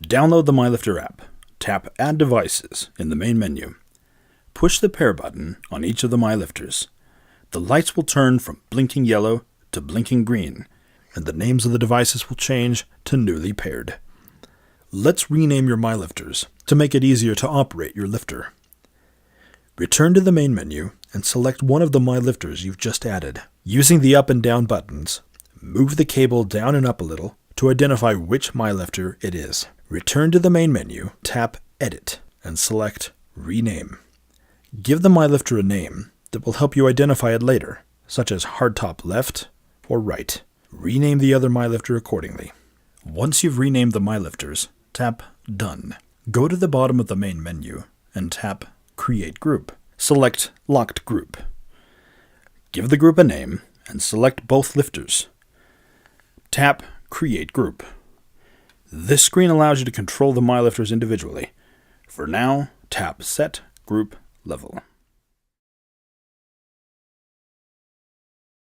Download the MyLifter app. Tap Add Devices in the main menu. Push the pair button on each of the MyLifters. The lights will turn from blinking yellow to blinking green, and the names of the devices will change to newly paired. Let's rename your MyLifters to make it easier to operate your lifter. Return to the main menu and select one of the MyLifters you've just added. Using the up and down buttons, move the cable down and up a little to identify which MyLifter it is. Return to the main menu, tap Edit, and select Rename. Give the MyLifter a name that will help you identify it later, such as Hard Top Left or Right. Rename the other MyLifter accordingly. Once you've renamed the MyLifters, tap Done. Go to the bottom of the main menu and tap Create Group. Select Locked Group. Give the group a name and select both lifters. Tap Create Group. This screen allows you to control the MyLifters individually. For now, tap Set Group Level.